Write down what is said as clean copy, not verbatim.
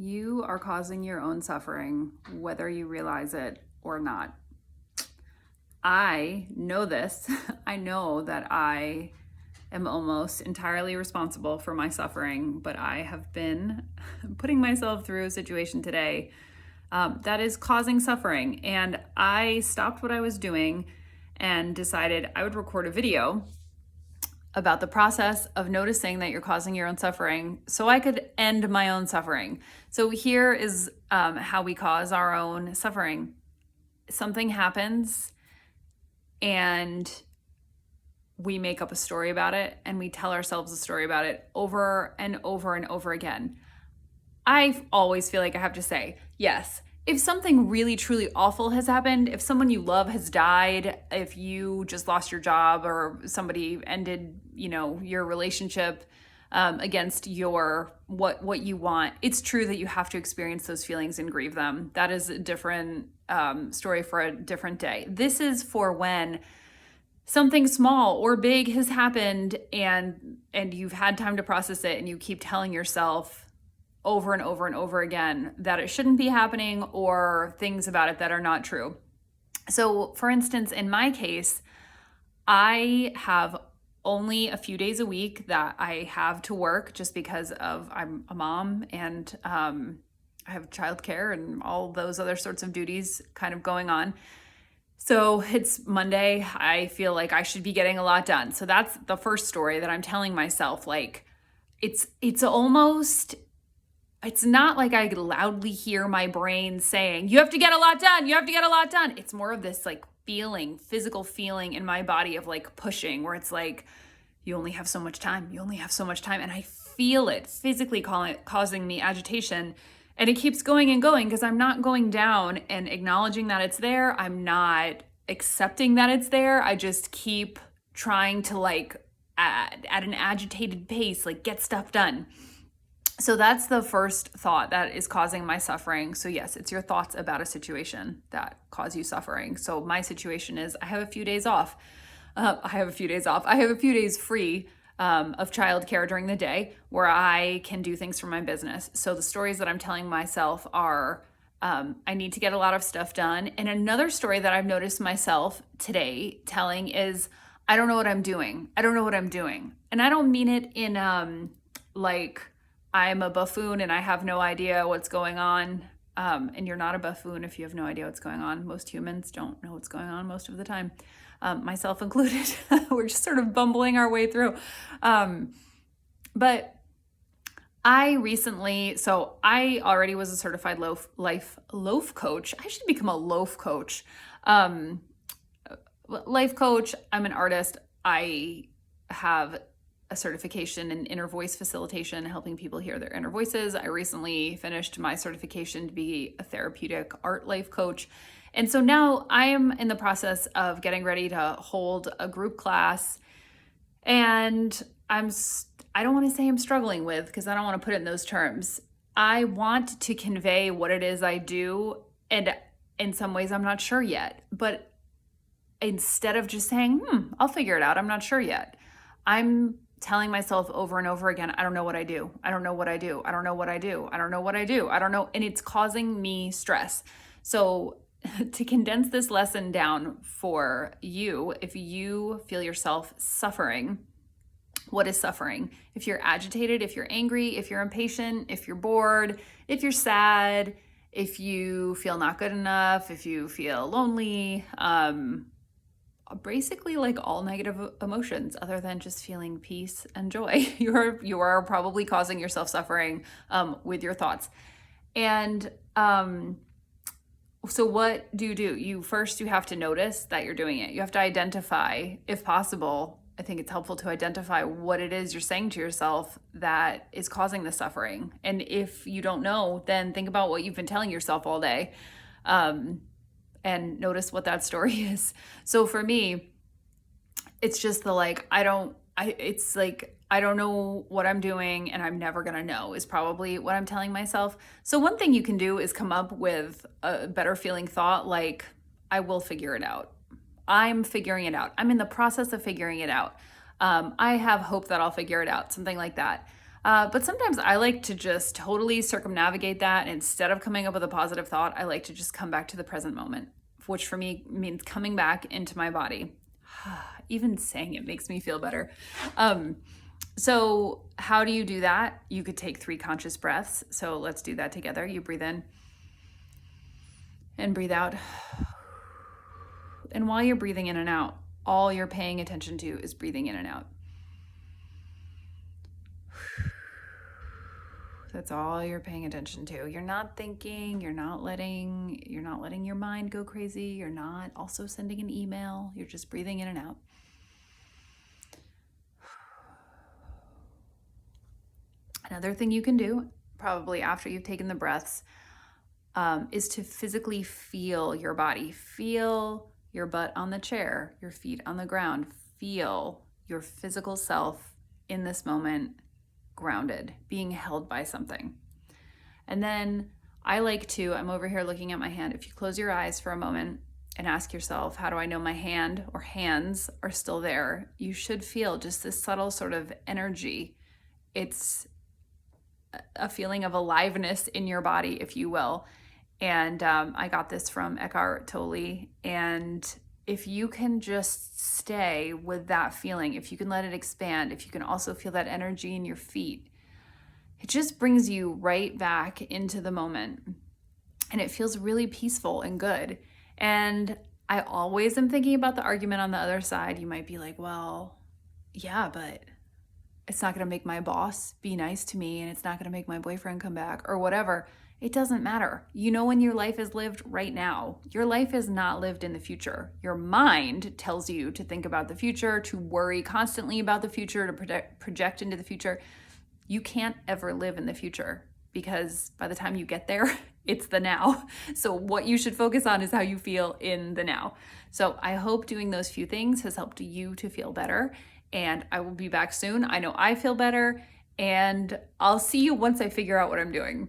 You are causing your own suffering, whether you realize it or not. I know this. I know that I am almost entirely responsible for my suffering, but I have been putting myself through a situation today that is causing suffering. And I stopped what I was doing and decided I would record a video about the process of noticing that you're causing your own suffering so I could end my own suffering. So here is how we cause our own suffering. Something happens and we make up a story about it and we tell ourselves a story about it over and over and over again. I always feel like I have to say, yes, if something really truly awful has happened, if someone you love has died, if you just lost your job or somebody ended, your relationship against your what you want, it's true that you have to experience those feelings and grieve them. That is a different story for a different day. This is for when something small or big has happened and you've had time to process it and you keep telling yourself over and over and over again that it shouldn't be happening or things about it that are not true. So for instance, in my case, I have only a few days a week that I have to work just because I'm a mom and I have childcare and all those other sorts of duties kind of going on. So it's Monday. I feel like I should be getting a lot done. So that's the first story that I'm telling myself. Like it's not like I loudly hear my brain saying, you have to get a lot done. You have to get a lot done. It's more of this like physical feeling in my body of like pushing where it's like, you only have so much time. You only have so much time. And I feel it physically causing me agitation. And it keeps going and going because I'm not going down and acknowledging that it's there. I'm not accepting that it's there. I just keep trying to like at an agitated pace, like get stuff done. So that's the first thought that is causing my suffering. So yes, it's your thoughts about a situation that cause you suffering. So my situation is I have a few days off. I have a few days free of childcare during the day where I can do things for my business. So the stories that I'm telling myself are I need to get a lot of stuff done. And another story that I've noticed myself today telling is I don't know what I'm doing. I don't know what I'm doing. And I don't mean it in like I'm a buffoon and I have no idea what's going on. And you're not a buffoon if you have no idea what's going on. Most humans don't know what's going on most of the time, myself included. We're just sort of bumbling our way through. But I already was a certified loaf coach. I should become a loaf coach. Life coach. I'm an artist. I have a certification in inner voice facilitation, helping people hear their inner voices. I recently finished my certification to be a therapeutic art life coach. And so now I am in the process of getting ready to hold a group class. And I don't want to say I'm struggling with, because I don't want to put it in those terms. I want to convey what it is I do. And in some ways, I'm not sure yet. But instead of just saying, I'll figure it out, I'm not sure yet, I'm telling myself over and over again, I don't know what I do. I don't know what I do. I don't know what I do. I don't know what I do. I don't know. And it's causing me stress. So to condense this lesson down for you, if you feel yourself suffering, what is suffering? If you're agitated, if you're angry, if you're impatient, if you're bored, if you're sad, if you feel not good enough, if you feel lonely, basically like all negative emotions other than just feeling peace and joy. You are probably causing yourself suffering with your thoughts. And so what do? You have to notice that you're doing it. You have to identify, if possible. I think it's helpful to identify what it is you're saying to yourself that is causing the suffering. And if you don't know, then think about what you've been telling yourself all day. And notice what that story is. So for me, it's just I don't know what I'm doing and I'm never going to know is probably what I'm telling myself. So one thing you can do is come up with a better feeling thought, like, I will figure it out. I'm figuring it out. I'm in the process of figuring it out. I have hope that I'll figure it out, something like that. But sometimes I like to just totally circumnavigate that. Instead of coming up with a positive thought, I like to just come back to the present moment, which for me means coming back into my body. Even saying it makes me feel better. So how do you do that? You could take 3 conscious breaths. So let's do that together. You breathe in and breathe out. And while you're breathing in and out, all you're paying attention to is breathing in and out. That's all you're paying attention to. You're not thinking, you're not letting your mind go crazy. You're not also sending an email. You're just breathing in and out. Another thing you can do, probably after you've taken the breaths, is to physically feel your body. Feel your butt on the chair, your feet on the ground. Feel your physical self in this moment, grounded, being held by something. And then I'm over here looking at my hand. If you close your eyes for a moment and ask yourself, how do I know my hand or hands are still there? You should feel just this subtle sort of energy. It's a feeling of aliveness in your body, if you will. And I got this from Eckhart Tolle. And if you can just stay with that feeling, if you can let it expand, if you can also feel that energy in your feet, it just brings you right back into the moment. And it feels really peaceful and good. And I always am thinking about the argument on the other side. You might be like, well, yeah, but it's not going to make my boss be nice to me, and it's not going to make my boyfriend come back or whatever. It doesn't matter. You know when your life is lived right now. Your life is not lived in the future. Your mind tells you to think about the future, to worry constantly about the future, to project into the future. You can't ever live in the future because by the time you get there, it's the now. So what you should focus on is how you feel in the now. So I hope doing those few things has helped you to feel better. And I will be back soon. I know I feel better, and I'll see you once I figure out what I'm doing.